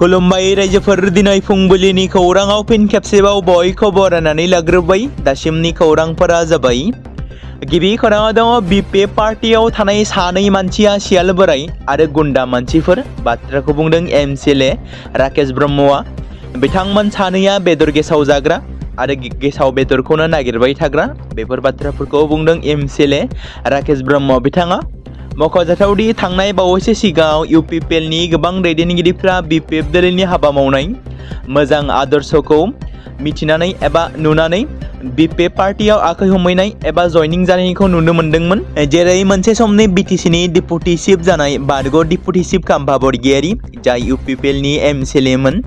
खुलुमबाय रायजोफोर दिनै फुंबिलिनि खौराङाव फिन खेबसेबाव बयखौबो राननानै लाग्रोबाय। दासिमनि खौरांफोरा जाबाय। गिबि खौराङाव दङ बिपि पार्टियाव थानाय सानै मानसिया सियाल बोराय आरो गुन्दा मानसिफोर। बाथ्राखौ बुंदों एमसिएलए राकेश ब्रह्मआ। बिथांमोन सानैया बेदर गेसाव जाग्रा आरो गेसाव बेदरखौनो नागिरबाय थाग्रा। बेफोर बाथ्राफोरखौ बुंदों एमसिएलए राकेश ब्रह्म बिथाङा। मख'जाथावदि थांनाय बावैसो सिगाङाव इउपिपिएलनि गोबां दैदेनगिरिफ्रा बिपिएफ दोलोनि हाबा मावनाय मोजां आदर्शखौ मिथिनानै एबा नुनानै बिपिएफ पार्टियाव आखाइ हमहैनाय एबा जयनिं जानायखौ नुनो मोन्दोंमोन। जेरै मोनसे समनि बिटिसिनि डिपुटि चिफ जानाय बारग' डिपुटि चिफ खाम्फा बरगयारि जाय इउपिपिएलनि एमसिएलएमोन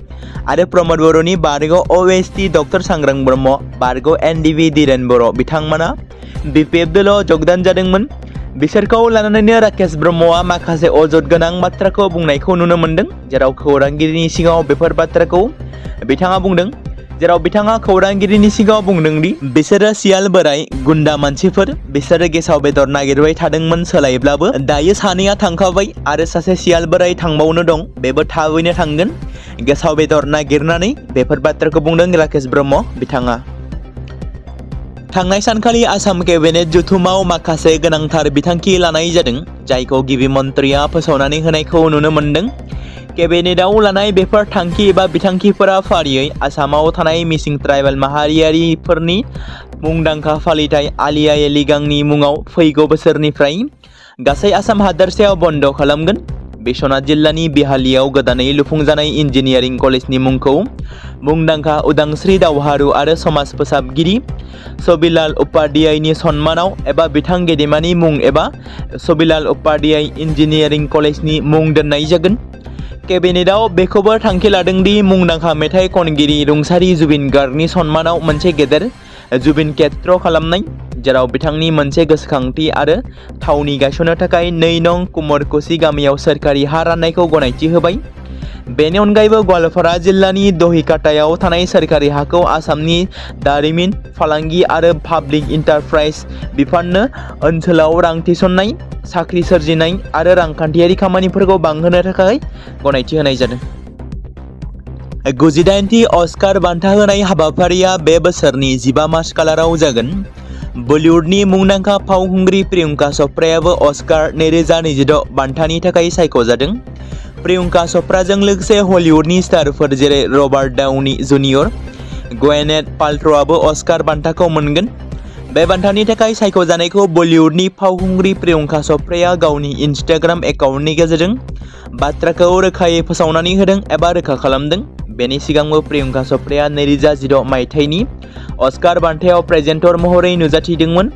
आरो प्रमद बर'नि बारग' ओएसटि डक्टर सांग्रां ब्रह्म बारग' एनडिबि धीरेन बर' बिथांमोना बिपिएफ दोलोआव जगदान जादोंमोन। बिसोरखौ लानानैनो राकेश ब्रह्मआ माखासे अजद गोनां बाथ्राखौ बुंनायखौ नुनो मोन्दों। जेराव खौरांगिरिनि सिगाङाव बेफोर बाथ्राखौ बिथाङा बुंदों। जेराव बिथाङा खौरांगिरिनि सिगाङाव बुंदोंदि बिसोरो सियाल बोराय गुन्दा मानसिफोर। बिसोरो गेसाव बेदर नागिरबाय थादोंमोन सोलायब्लाबो दायो सानैया थांखाबाय आरो सासे सियाल बोराय थांबावनो दं। बेबो थाबैनो थांगोन गेसाव बेदर नागिरनानै। बेफोर बाथ्राखौ बुंदों राकेश ब्रह्म बिथाङा। थांनाय सानखालि आसाम केबिनेट जथुमाव माखासे गोनांथार बिथांखि लानाय जादों जायखौ गिबि मन्थ्रिया फोसावनानै होनायखौ नुनो मोन्दों। केबिनेटआव लानाय बेफोर थांखि एबा बिथांखिफोरा फारियै आसामाव थानाय मिसिं ट्राइबेल माहारियारिफोरनि मुंदांखा फालिथाय आलि आइ लिगांनि मुङाव फैगौ बोसोरनिफ्राय गासै आसाम हादोरसायाव बन्द खालामगोन। बिश्वनाथ जिल्लानि बिहालियाव गोदानै लुफुंजानाय इन्जिनियारिं कलेजनि मुंखौ मुंदांखा उदांस्रि दावहारु आरो समाज फोसाबगिरि सबिलाल उपाध्यायनि सन्मानाव एबा बिथां गेदेमानि मुं एबा सबिलाल उपाध्याय इन्जिनियारिं कलेजनि मुं दोननाय जागोन। केबिनेटआव बेखौबो थांखि लादोंदि मुंदांखा मेथाइ खनगिरि रुंसारि जुबिन गार्गनि सन्मानाव मोनसे गेदेर जुबिन केट्र खालामनाय। जेराव बिथांनि मोनसे गोसोखांथि आरो थावनि गायसननो थाखाय 2 नं कुमरकुसि गामियाव सोरखारि हा राननायखौ गनायथि होबाय। बेनि अनगायैबो गवालपारा जिल्लानि दहिकाटायाव थानाय सोरखारि हाखौ आसामनि दारिमिन फालांगि आरो पाब्लिक इन्टारप्राइज बिफाननो ओनसोलाव रां थिसननाय साख्रि सोरजिनाय आरो रांखान्थियारि खामानिफोरखौ बांहोनो थाखाय गनायथि होनाय जादों। 98थि अस्कार बान्था होनाय हाबाफारिया बे बोसोरनि 15 मार्च खालाराव जागोन। बलिउडनि मुंदांखा फावखुंग्रि प्रियंका च'प्रायाबो अस्कार 2026 बान्थानि थाखाय सायख'जादों। प्रियंका च'प्राजों लोगोसे हलिउडनि स्टारफोर जेरै रबार्ट डाउनी जुनियर ग्वेनेथ पाल्ट्र'आबो अस्कार बान्थाखौ मोनगोन। बे बान्थानि थाखाय सायख'जानायखौ बलिउडनि फावखुंग्रि प्रियंका च'प्राया गावनि इनस्टाग्राम एकाउन्टनि गेजेरजों बाथ्राखौ रोखायै फोसावनानै होदों एबा रोखा खालामदों। बेनि सिगांबो प्रियंका च'प्राया 2016 मायथाइनि अस्कार बान्थायाव प्रेजेन्टर महरै नुजाथिदोंमोन।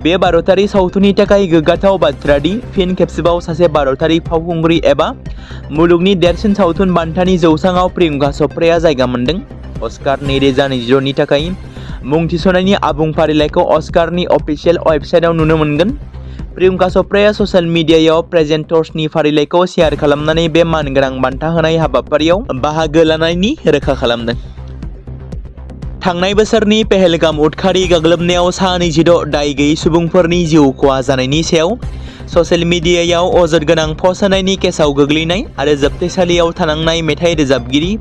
बे भारतारि सावथुननि थाखाय गोग्गाथाव बाथ्रा दि फिन खेबसेबाव सासे भारतारि फावखुंग्रि एबा मुलुगनि देरसिन सावथुन बान्थानि जौसाङाव प्रियंका च'प्राया जायगा मोनदों। अस्कार 2026 नि थाखाय मुं थिसननायनि आबुं फारिलाइखौ अस्कारनि अफिसियेल वेबसाइटआव नुनो मोनगोन। प्रियंका च'प्राया ससियेल मिडियायाव प्रेजेन्टर्सनि फारिलाइखौ शेयार खालामनानै बे मानगोनां बान्था होनाय हाबाफारियाव बाहागो लानायनि रोखा खालामदों। थांनाय बोसोरनि पहेलगाम उदखारि गाग्लोबनायाव 26 दाय गैयै सुबुंफोरनि जिउ खहा जानायनि सायाव ससियेल मिडियायाव अजद गोनां पस्ट होनायनि केसाव गोग्लैनाय आरो जोबथेसालियाव थानांनाय मेथाइ रोजाबगिरि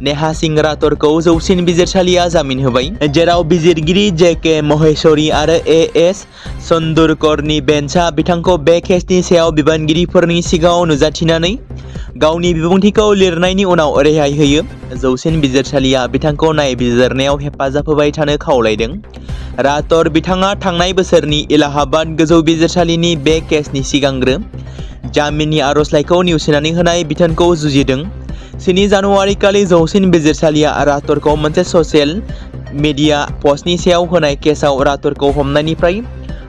नेहा सिंह राठौरखौ जौसिन बिजिरसालिया जामिन होबाय। जेराव बिजिरगिरि जे.के. महेश्वरी आरो ए.एस. चंदुरकरनि बेन्चआ बिथांखौ बे केसनि सायाव बिबानगिरिफोरनि सिगाङाव नुजाथिनानै गावनि बिबुंथिखौ लिरनायनि उनाव रेहाय होयो। जौसिन बिजिरसालिया बिथांखौ नायबिजिरनायाव हेफाजाब होबाय थानो खावलायदों। राठौर बिथाङा थांनाय बोसोरनि इलाहाबाद गोजौ बिजिरसालिनि बे केसनि सिगांग्रो जामिननि आर'जलाइखौ नेवसिनानै होनाय बिथोनखौ जुजिदों। 7 जानुवारि खालि जौसिन बिजिरसालिया राठौरखौ मोनसे ससियेल मिडिया पस्टनि सायाव होनाय केसाव राठौरखौ हमनायनिफ्राय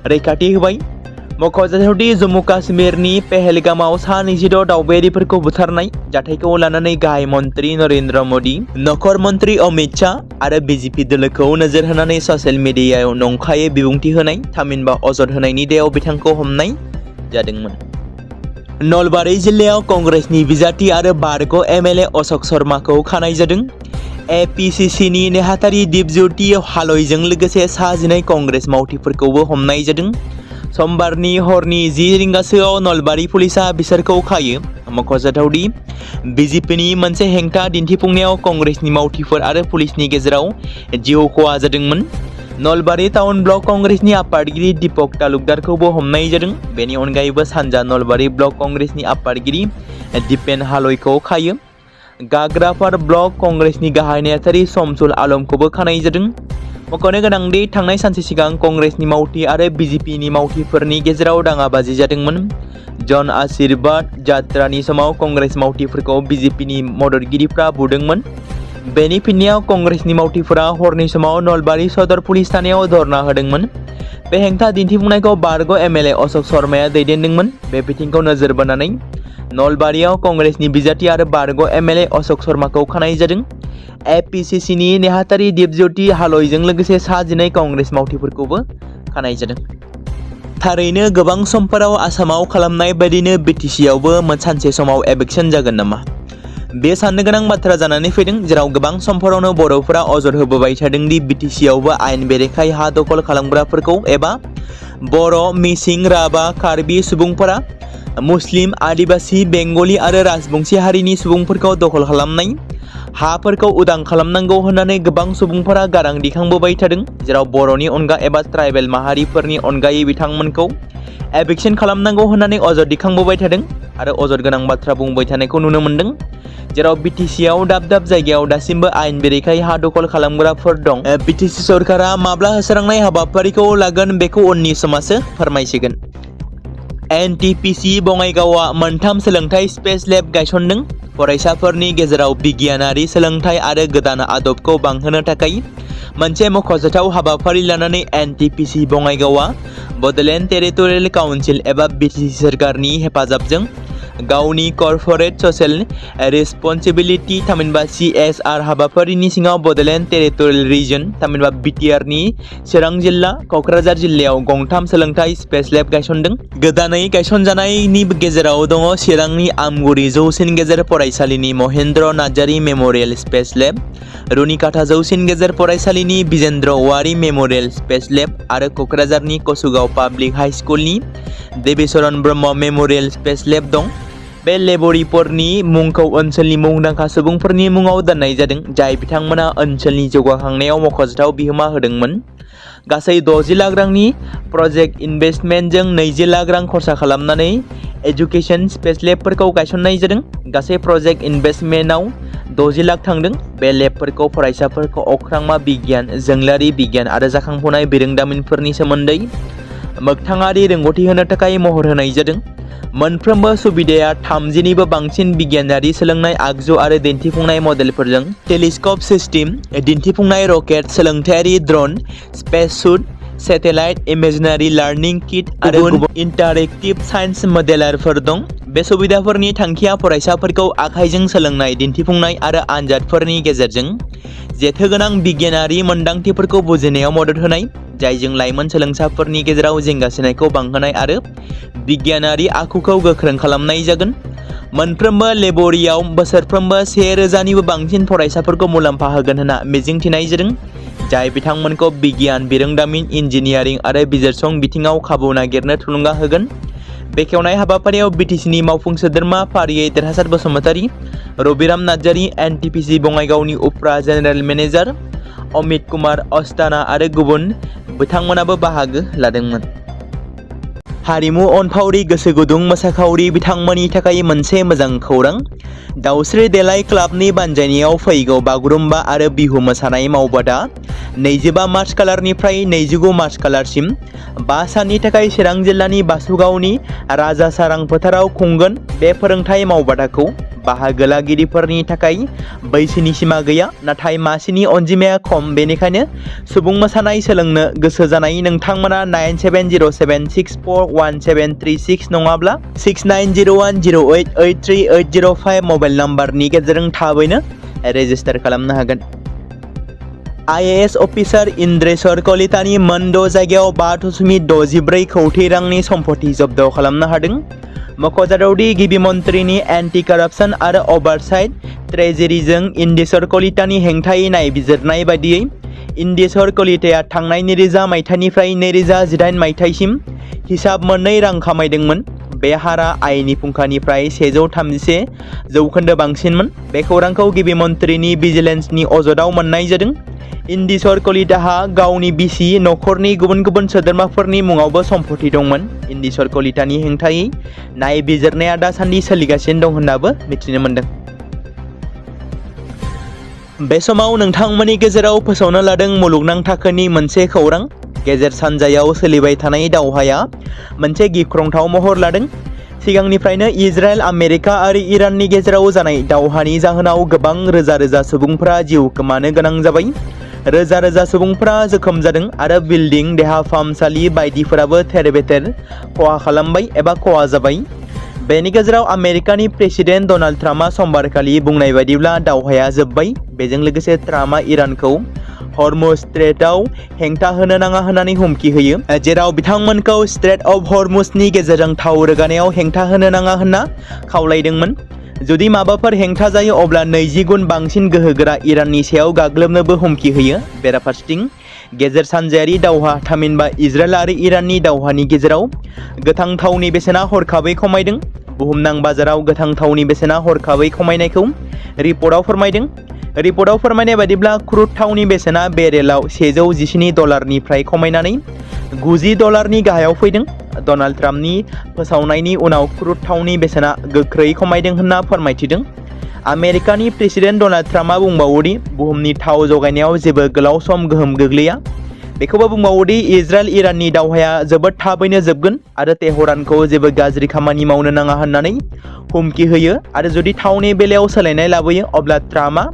रैखाथि होबाय। मख'जाथावदि जम्मु काश्मीरनि पहेलगामाव 26 दावबायारिफोरखौ बुथारनाय जाथायखौ लानानै गाहाय मन्थ्रि नरेन्द्र मोदी, नखर मन्थ्रि अमित शाह आरो बिजेपि दोलोखौ नोजोर होनानै ससियेल मिडियायाव नंखायै बिबुंथि होनाय थामहिनबा अजद होनायनि दायाव बिथांखौ हमनाय जादोंमोन। नलबारि जिल्लायाव कंग्रेसनि बिजाथि आरो बारग' एमएलए अशोक शर्माखौ खानाय जादों। एपिसिसिनि नेहाथारि दिपज्योति हालयजों लोगोसे सा 19 कंग्रेस मावथिफोरखौबो हमनाय जादों। समबारनि हरनि 10 रिंगासोआव नलबारि पुलिसआ बिसोरखौ खायो। मख'जाथावदि बिजेपिनि मोनसे हेंथा दिन्थिफुंनायाव कंग्रेसनि मावथिफोर आरो पुलिसनि गेजेराव जिउ खहा जादोंमोन। नलबारि टाउन ब्लक कंग्रेसनि आफादगिरि दीपक तालुकदारखौबो हमनाय जादों। बेनि अनगायैबो सानजा नलबारि ब्लक कंग्रेसनि आफादगिरि दिपेन हालयखौ खायो। गाग्राफार ब्लक कंग्रेसनि गाहाय नेहाथारि समसुल आलमखौबो खानाय जादों। मख'नो गोनांदि थांनाय सानसे सिगां कंग्रेसनि मावथि आरो बिजेपिनि मावथिफोरनि गेजेराव दाङाबाजि जादोंमोन। जन आशीर्बाद जात्रानि समाव कंग्रेस मावथिफोरखौ बिजेपिनि मददगिरिफ्रा बुदोंमोन। बेनि फिननायाव कंग्रेसनि मावथिफोरा हरनि समाव नलबारि सदर पुलिस थानायाव धरना होदोंमोन। बे हेंथा दिन्थिफुंनायखौ बारग' एमएलए अशोक शर्माया दैदेनदोंमोन। बे बिथिंखौ नोजोर बोनानै नलबारियाव कंग्रेसनि बिजाथि आरो बारग' एमएलए अशोक शर्माखौ खानाय जादों। एपीसीसीनि नेहाथारि दीपज्योति हालयजों लोगोसे सा 12 कंग्रेस मावथिफोरखौबो खानाय जादों। थारैनो गोबां समफोराव आसामाव खालामनाय बायदिनो बिटिसिआवबो सानसे समाव एबेक्सन जागोन नामा? बे साननो गोनां बाथ्रा जानानै फैदों, जेराव गोबां समफोरावनो बर'फोरा अजद होबोबाय थादों दि बिटिसिआवबो आयेन बेरेखायै हा दखल खालामग्राफोरखौ एबा बर', मिसिं, राभा, कार्बि सुबुंफोरा मुस्लिम, आदिबासि, बेंगलि आरो राजबंशी हारिनि सुबुंफोरखौ दखल खालामनाय हाफोरखौ उदां खालामनांगौ होननानै गोबां सुबुंफोरा गारां दिखांबोबाय थादों, जेराव बर'नि अनगा एबा ट्राइबेल माहारिफोरनि अनगायै बिथांमोनखौ एबेक्सन खालामनांगौ होननानै अजद दिखांबोबाय थादों आरो अजद गोनां बाथ्रा बुंबाय थानायखौ नुनो मोन्दों। जेराव बिटिसिआव दाब दाब जायगायाव दासिमबो आयेन बेरेखायै हा दखल खालामग्राफोर दं। बिटिसि सरकारा माब्ला होस्रांनाय हाबाफारिखौ लागोन बेखौ उननि समासो फोरमायसिगोन। एनटिपिसि बङाइगावआ 3 सोलोंथाइ स्पेस लेब गायसनदों। फरायसाफोरनि गेजेराव बिगियानारि सोलोंथाइ आरो गोदान आदबखौ बांहोनो थाखाय मोनसे मख'जाथाव हाबाफारि लानानै एनटिपिसि बङाइगावआ बड'लेण्ड टेरिटरियेल काउन्सिल एबा बिटिसि सोरखारनि हेफाजाबजों गावनि कर्परेट ससियेल रेसपन्सिबिलिटि थामहिनबा CSR हाबाफारिनि सिङाव बड'लेण्ड टेरिटरियेल रिजन थामहिनबा बिटिआरनि चिरां जिल्ला, क'क्राझार जिल्लायाव गंथाम सोलोंथाइ स्पेस लेब गायसनदों। गोदानै गायसनजानायनि गेजेराव दङ चिरांनि आमगुरि जौसिन गेजेर फरायसालिनि महेन्द्र नार्जारि मेम'रियेल स्पेस लेब, रुनिकाटा जौसिन गेजेर फरायसालिनि बिजेन्द्र औवारि मेम'रियेल स्पेस लेब आरो क'क्राझारनि कसुगाव पाब्लिक हाइ स्कुलनि देबिचरन ब्रह्म मेम'रियेल स्पेस लेब दं। बे लेब'रेटरिफोरनि मुंखौ ओनसोलनि मुंदांखा सुबुंफोरनि मुङाव दोननाय जादों, जाय बिथांमोना ओनसोलनि जौगाखांनायाव मख'जाथाव बिहोमा होदोंमोन। गासै 60 लाख रांनि प्रजेक्ट इनभेस्टमेन्टजों 20 लाख रां खरसा खालामनानै एजुकेशन स्पेस लेबफोरखौ गायसननाय जादों। गासै प्रजेक्ट इनभेस्टमेन्टआव 60 लाख थांदों। बे लेबफोरखौ फरायसाफोरखौ अख्रांमा बिगियान, जोंलारि बिगियान आरो जाखांफुनाय बिरोंदामिनफोरनि सोमोन्दै मोगथाङारि रोंगौथि होनो थाखाय महर होनाय जादों। मोनफ्रोमबो सुबिदाया 30निबो बांसिन बिगियानारि सोलोंनाय आगजु आरो दिन्थिफुंनाय मडेलफोरजों टेलिस्कोप सिस्टेम, दिन्थिफुंनाय रकेट, सोलोंथायारि ड्रन, स्पेस सुट, सेटेलाइट इमेजिनारि लार्निं किट आरो गुबुन इन्टारेक्टिभ साइन्स मडेलारफोर दं। बे सुबिदाफोरनि थांखिया फरायसाफोरखौ आखाइजों सोलोंनाय, दिन्थिफुंनाय आरो आनजादफोरनि गेजेरजों जेथोगोनां बिगियानारि मोनदांथिफोरखौ बुजिनायाव मदद होनाय, जायजों लाइमोन सोलोंसाफोरनि गेजेराव जिंगासिनायखौ बांहोनाय आरो बिगियानारि आखुखौ गोख्रों खालामनाय जागोन। मोनफ्रोमबो लेब'रेटरियाव बोसोरफ्रोमबो 1000निबो बांसिन फरायसाफोरखौ मुलाम्फा होगोन होनना मिजिंथिनाय जादों, जाय बिथांमोनखौ बिगियान, बिरोंदामिन, इन्जिनियारिं आरो बिजिरसं बिथिङाव खाबु नागिरनो थुलुंगा होगोन। बेखेवनाय हाबाफारियाव बिटिसिनि मावफुं सोद्रोमा फारियै देरहासार बसुमतारी, रबिराम नार्जारि, एनटिपिसि बङाइगावनि उफ्रा general manager Amit Kumar Astana आरो गुबुन बिथांमोनाबो बाहागो लादोंमोन। हारिमु अनफावरि गोसो गुदुं मोसाखावरि बिथांमोननि थाखाय मोनसे मोजां खौरां। दावस्रि देलाय क्लाबनि बानजायनायाव फैगौ बागुरुम्बा आरो बिहु मोसानाय मावबादा 25 मार्च खालारनिफ्राय 29 मार्च खालारसिम 5 साननि थाखाय चिरां जिल्लानि बासुगावनि राजा सारां फोथाराव खुंगोन। बे फोरोंथाय मावबादाखौ बाहागो लागिरिफोरनि थाखाय बैसोनि सिमा गैया, नाथाय मासिनि अनजिमाया खम। बेनिखायनो सुबुं मोसानाय सोलोंनो गोसो जानाय नोंथांमोना 9707641736 नङाब्ला 6901088380 मबाइल नाम्बारनि गेजेरजों थाबैनो रेजिस्टार खालामनो हागोन। IAS अफिसार इन्द्रेश्वर कलितानि मोन 6 जायगायाव 5.64 कौटि रांनि सम्पति जब्द खालामनो हादों। मख'जाथावदि गिबि मन्थ्रिनि एन्टि कारापसन आरो अभारसाइट ट्रेजेरिजों इन्द्रेश्वर कलितानि हेंथायै नायबिजिरनाय बायदियै इन्द्रेश्वर कलिताया थांनाय 2000 मायथाइनिफ्राय 2018 मायथाइसिम हिसाब मोननै रां खामायदोंमोन। बे हारा आयनि फुंखानिफ्राय 131 जौखोन्दो बांसिनमोन। बे खौरांखौ गिबि मन्थ्रिनि भिजिलेन्सनि अजदआव मोननाय जादों। इन्दिसर कलिताहा गावनि बिसि नखरनि गुबुन गुबुन सोद्रोमाफोरनि मुङावबो सम्पति दंमोन। इन्दिसर कलितानि हेंथायै नायबिजिरनाया दासान्दि सोलिगासिनो दं होननाबो मिथिनो मोन्दों। बे समाव नोंथांमोननि गेजेराव फोसावनो लादों मुलुगनां थाखोनि मोनसे खौरां। गेजेर सानजायाव सोलिबाय थानाय दावहाया मोनसे गिख्रंथाव महर लादों। सिगांनिफ्रायनो इजराइल, आमेरिका आरो इराननि गेजेराव जानाय दावहानि जाहोनाव गोबां रोजा रोजा सुबुंफोरा जिउ खोमानो गोनां जाबाय। रोजा रोजा सुबुंफोरा जोखोम जादों आरो बिल्डिं, देहा फाहामसालि बायदिफोराबो थेर-बेथेर खहा खालामबाय एबा खहा जाबाय। बेनि गेजेराव आमेरिकानि प्रेसिडेन्ट डनाल्ड ट्राम्पआ समबारखालि बुंनाय बायदिब्ला दावहाया जोबबाय। बेजों लोगोसे ट्राम्पआ इरानखौ हर्मुज स्ट्रेटआव हेंथा होनो नाङा होननानै हुमखि होयो, जेराव बिथांमोनखौ स्ट्रेट अफ हर्मुजनि गेजेरजों थाव रोगानायाव हेंथा होनो नाङा होनना खावलायदोंमोन। जुदि माबाफोर हेंथा जायो अब्ला 20 गुन बांसिन गोहोगोरा इराननि सायाव गाग्लोबनोबो हुमखि होयो। बेराफारसेथिं गेजेर सानजायारि दावहा थामहिनबा इजराइल आरो इराननि दावहानि गेजेराव गोथां थावनि बेसेना हरखाबै खमायदों। बुहुमनां बाजाराव गोथां थावनि बेसेना हरखाबै खमायनायखौ रिपर्टआव फोरमायदों। रिपर्टआव फोरमायनाय बायदिब्ला क्रुड थावनि बेसेना बेरेलाव $117निफ्राय खमायनानै $90 गाहायाव फैदों। डनाल्ड ट्राम्पनि फोसावनायनि उनाव क्रुड थावनि बेसेना गोख्रै खमायदों होनना फोरमायथिदों। आमेरिकानि प्रेसिडेन्ट डनाल्ड ट्राम्पआ बुंबावोदि बुहुमनि थाव जगायनायाव जेबो गोलाव सम गोहोम गोग्लैया। बेखौबो बुंबावोदि इजराइल इराननि दावहाया जोबोद थाबैनो जोबगोन आरो तेहरानखौ जेबो गाज्रि खामानि मावनो नाङा होननानै हुमखि होयो आरो जुदि थावनि बेलायाव सोलायनाय लाबोयो अब्ला ट्राम्पआ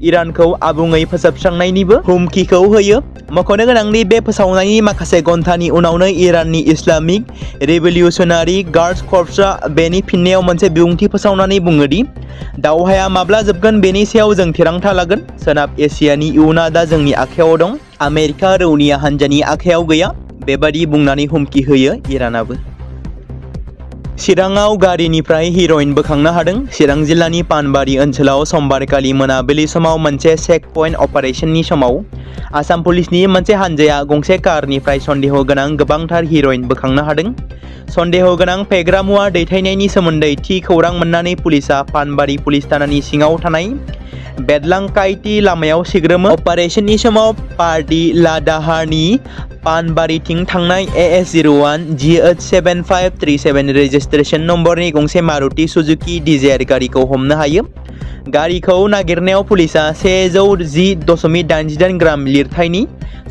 इरानखौ आबुङै फोजोबस्रांनायनिबो हुमखिखौ होयो। मख'नो गोनांदि बे फोसावनायनि माखासे घन्टानि उनावनो इराननि इस्लामिक रिभलिउसनारि गार्ड्स कर्प्सआ बेनि फिननायाव मोनसे बिबुंथि फोसावनानै बुङोदि दावहाया माब्ला जोबगोन बेनि सायाव जों थिरांथा लागोन। सोनाब एसियानि इयुनआ दा जोंनि आखायाव दं, आमेरिका रौनिया हान्जानि आखायाव गैया, बेबादि बुंनानै हुमखि होयो इरानाबो। चिराङाव गारिनिफ्राय हिर'इन बोखांनो हादों। चिरां जिल्लानि पानबारि ओनसोलाव समबारखालि मोनाबिलि समाव मोनसे चेक पइन्ट अपारेशननि समाव आसाम पुलिसनि मोनसे हानजाया गंसे कारनिफ्राय सन्देह गोनां गोबांथार हिर'इन बोखांनो हादों। सन्देह गोनां फेग्रा मुवा दैथायनायनि सोमोन्दै थि खौरां मोननानै पुलिसआ पानबारि पुलिस थानानि सिङाव थानाय बेदलांकाइटि लामायाव सिग्रोमो। अपारेशननि समाव पार्टी लादाहारनि पानबारिथिं थांनाय AS01 GH7537 रेजिस्ट्रेशन नम्बरनि गंसे मारुति सुजुकी डिजायर गारिखौ हमनो हायो। गारिखौ नागिरनायाव पुलिसआ 110.88 ग्राम लिरथायनि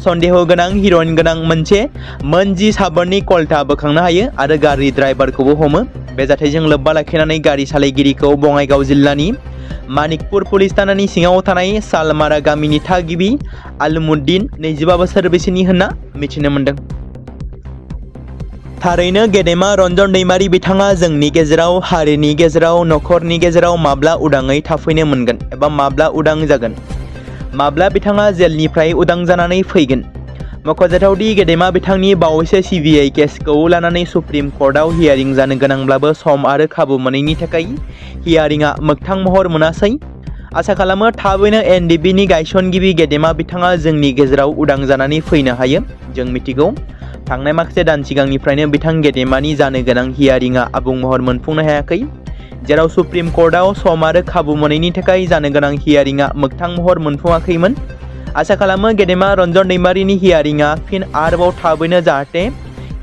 सन्देह गोनां हिर'इन गोनां मोनसे मोनजि साबोननि कल्टा बोखांनो हायो आरो गारि ड्राइभारखौबो हमो। बे जाथायजों लोब्बा लाखिनानै गारि सालायगिरिखौ बङाइगाव जिल्लानि मानिकपुर पुलिस थानानि सिङाव थानाय सालमारा गामिनि थागिबि आलमुद्दिन 25 बोसोर बैसोनि होनना मिथिनो मोन्दों। थारैनो गेदेमा रन्जन दैमारि बिथाङा जोंनि गेजेराव, हारिनि गेजेराव, नखरनि गेजेराव माब्ला उदाङै थाफैनो मोनगोन एबा माब्ला उदां जागोन, माब्ला बिथाङा जेलनिफ्राय उदां जानानै फैगोन। मख'जाथावदि गेदेमा बिथांनि बावैसो CBI केसखौ लानानै सुप्रिम कर्टआव हियारिं जानो गोनांब्लाबो सम आरो खाबु मोनैनि थाखाय हियारिंआ मोगथां महर मोनासै। आसा खालामो थाबैनो NDBनि गायसनगिरि गेदेमा बिथाङा जोंनि गेजेराव उदां जानानै फैनो हायो। जों मिथिगौ थांनाय माखासे दान सिगांनिफ्रायनो बिथां गेदेमानि जानो गोनां हियारिंआ आबुं महर मोनफुंनो हायाखै, जेराव सुप्रिम कर्टआव सम आरो खाबु मोनैनि थाखाय जानो गोनां हियारिंआ मोगथां महर मोनफुङाखैमोन। आसा खालामो गेदेमा रन्जन दैमारिनि हियारिंआ फिन आरोबाव थाबैनो जाहाथे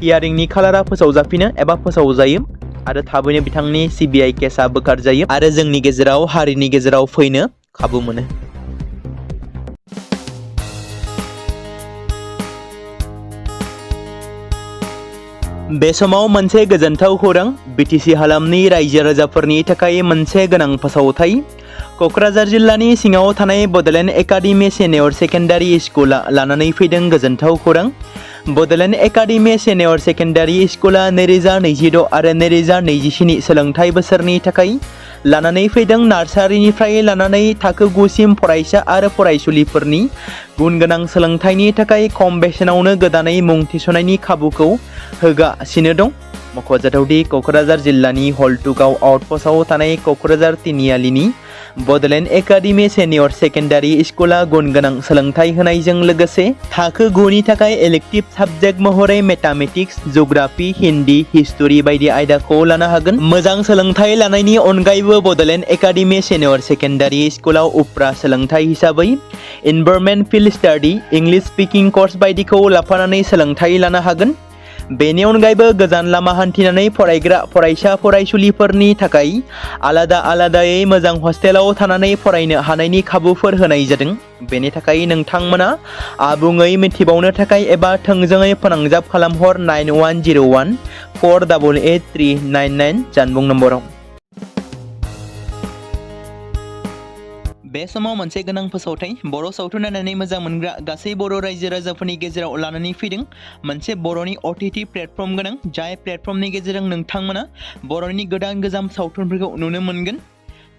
हियारिंनि खालारा फोसावजाफिनो एबा फोसावजायो आरो थाबैनो बिथांनि CBI केसआ बोखारजायो आरो जोंनि गेजेराव, हारिनि गेजेराव फैनो खाबु मोनो। बे समाव मोनसे गोजोनथाव खौरां, BTC हालामनि रायजो राजाफोरनि थाखाय मोनसे गोनां फोसावथाय। क'क्राझार जिल्लानि सिङाव थानाय बड'लेण्ड एकाडेमि सिनियर सेकेन्डारि स्कुला लानानै फैदों गोजोनथाव खौरां। बड'लेण्ड एकाडेमि सिनियर सेकेन्डारि स्कुला 2026 आरो 2027 सोलोंथाइ बोसोरनि थाखाय लानानै फैदों नार्सारिनिफ्राय लानानै थाखो 9 सिम फरायसा आरो फरायसुलिफोरनि गुन गोनां सोलोंथाइनि थाखाय खम बेसेनावनो गोदानै मुं थिसननायनि खाबुखौ होगासिनो दं। मख'जाथावदि क'क्राझार जिल्लानि हल्टुगाव आउटपस्टआव थानाय क'क्राझार तिनिआलिनि बड'लेण्ड एकाडेमि सेनियर सेकेन्डारि स्कुला गुन गोनां सोलोंथाइ होनायजों लोगोसे थाखो 9 नि थाखाय इलेक्टिभ साबजेक्ट महरै मेथामेटिक्स, जिअ'ग्राफि, हिन्दी, हिस्टरि बायदि आयदाखौ लानो हागोन। मोजां सोलोंथाइ लानायनि अनगायैबो बड'लेण्ड एकाडेमि सेनियर सेकेन्डारि स्कुलाव उफ्रा सोलोंथाइ हिसाबै environment field study, English speaking course बायदिखौ लाफानानै सोलोंथाइ लानो हागोन। बेनि अनगायैबो गोजान लामा हान्थिनानै फरायग्रा फरायसा फरायसुलिफोरनि थाखाय आलादायै मोजां हस्टेलाव थानानै फरायनो हानायनि खाबुफोर होनाय जादों। बेनि थाखाय नोंथांमोना आबुङै मिथिबावनो थाखाय एबा थोंजोङै फोनांजाब खालामहर 9101 488 399 जानबुं नम्बराव। बे समाव मोनसे गोनां फोसावथाय बर' सावथुन नायनानै मोजां मोनग्रा गासै बर' रायजो राजाफोरनि गेजेराव लानानै फैदों मोनसे बर'नि OTT प्लेटफर्म गोनां, जाय प्लेटफर्मनि गेजेरजों नोंथांमोना बर'नि गोदान गोजाम सावथुनफोरखौ नुनो मोनगोन।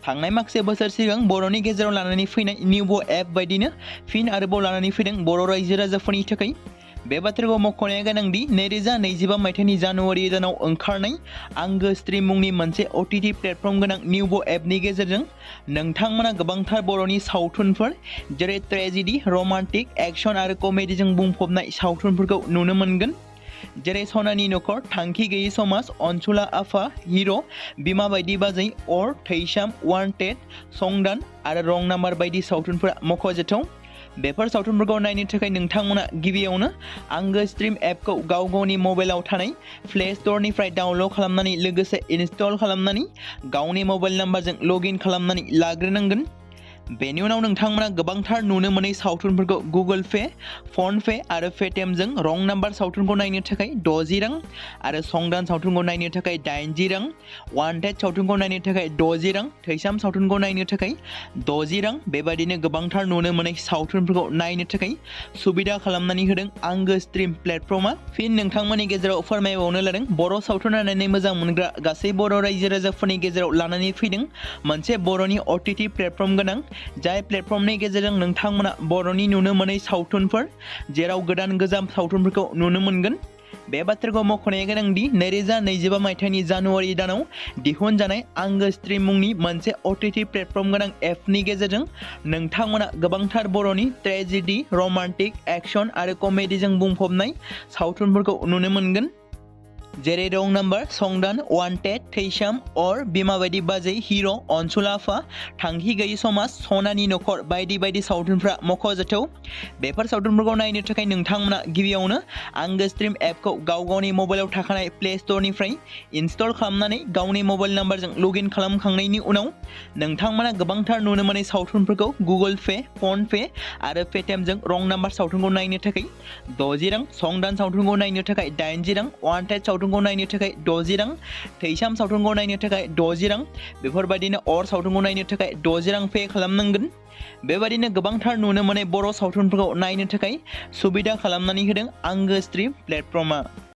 थांनाय माखासे बोसोर सिगां बर'नि गेजेराव लानानै फैनाय निउबो एप बायदिनो फिन आरोबाव लानानै फैदों बर' रायजो राजाफोरनि थाखाय। बे बाथ्राखौ मख'नाया गोनांदि 2025 मायथाइनि जानुवारि दानाव ओंखारनाय आंगो स्ट्रिम मुंनि मोनसे OTT प्लेटफर्म गोनां निउबो एपनि गेजेरजों नोंथांमोना गोबांथार बर'नि सावथुनफोर जेरै ट्रेजेडि, रमान्टिक, एक्शन आरो कमेडिजों बुंफबनाय सावथुनफोरखौ नुनो मोनगोन। जेरै सनानि नखर, थांखि गैयै समाज, अनसुला आफा, हिर', बिमा बायदि बाजै, अर, थैसाम, वान्टेड, संदान आरो रं नाम्बार बायदि सावथुनफोरा मख'जाथाव। बेफोर सावथुनफोरखौ नायनो थाखाय नोंथांमोना गिबियावनो आंगो स्ट्रिम एपखौ गावनि मबाइलाव थानाय प्ले स्ट'रनिफ्राय डाउनल'ड खालामनानै लोगोसे इनस्टल खालामनानै गावनि मबाइल नाम्बारजों लगइन खालामनानै लाग्रोनांगोन। बेनि उनाव नोंथांमोना गोबांथार नुनो मोनै सावथुनफोरखौ गुगोल पे, फन पे आरो पेटिएमजों रं नाम्बार सावथुनखौ नायनो थाखाय 60 रां आरो संदान सावथुनखौ नायनो थाखाय 80 रां, वान्टेड सावथुनखौ नायनो थाखाय 60 रां, थैसाम सावथुनखौ नायनो थाखाय 60 रां बेबायदिनो गोबांथार नुनो मोनै सावथुनफोरखौ नायनो थाखाय सुबिदा खालामनानै होदों आंगो स्ट्रिम प्लेटफर्मा। फिन नोंथांमोननि गेजेराव फोरमायबावनो लादों बर' सावथुन नायनानै मोजां मोनग्रा गासै बर' रायजो राजाफोरनि गेजेराव लानानै फैदों मोनसे बर'नि OTT प्लेटफर्म गोनां, जाय प्लेटफर्मनि गेजेरजों नोंथांमोना बर'नि नुनो मोनै सावथुनफोर जेराव गोदान गोजाम सावथुनफोरखौ नुनो मोनगोन। बे बाथ्राखौ मख'नाया गोनांदि 2025 मायथाइनि जानुवारि दानाव दिहुनजानाय आंगो स्ट्रिम मुंनि मोनसे OTT प्लेटफर्म गोनां एपनि गेजेरजों नोंथांमोना गोबांथार बर'नि ट्रेजेडि, रमान्टिक, एक्शन आरो कमेडिजों बुंफबनाय सावथुनफोरखौ नुनो मोनगोन। जेरै रं नाम्बार, संदान, वान्टेड, थैसाम, अर, बिमा बायदि बाजै, हिर', अनसुला आफा, थांखि गैयै समाज, सनानि नखर बायदि बायदि सावथुनफ्रा मख'जाथाव। बेफोर सावथुनफोरखौ नायनो थाखाय नोंथांमोना गिबियावनो आंगो स्ट्रिम एपखौ गावनि मबाइलाव थाखानाय प्ले स्ट'रनिफ्राय इनस्टल खालामनानै गावनि मबाइल नाम्बारजों लगइन खालामखांनायनि उनाव नोंथांमोना गोबांथार नुनो मोनै सावथुनफोरखौ गुगोल पे, फन पे आरो पेटिएमजों रं नाम्बार सावथुनखौ नायनो थाखाय 60 रां, संदान सावथुनखौ नायनो थाखाय 80 रां, वान्टेड सावथुनखौ नायनो थाखाय 60 रां, थैसाम सावथुनखौ नायनो थाखाय 60 रां बेफोरबायदिनो अर सावथुनखौ नायनो थाखाय 60 रां पे खालामनांगोन। बेबायदिनो गोबांथार नुनो मोनै बर' सावथुनफोरखौ नायनो थाखाय सुबिदा खालामनानै होदों आंगो स्ट्रिम प्लेटफर्मा।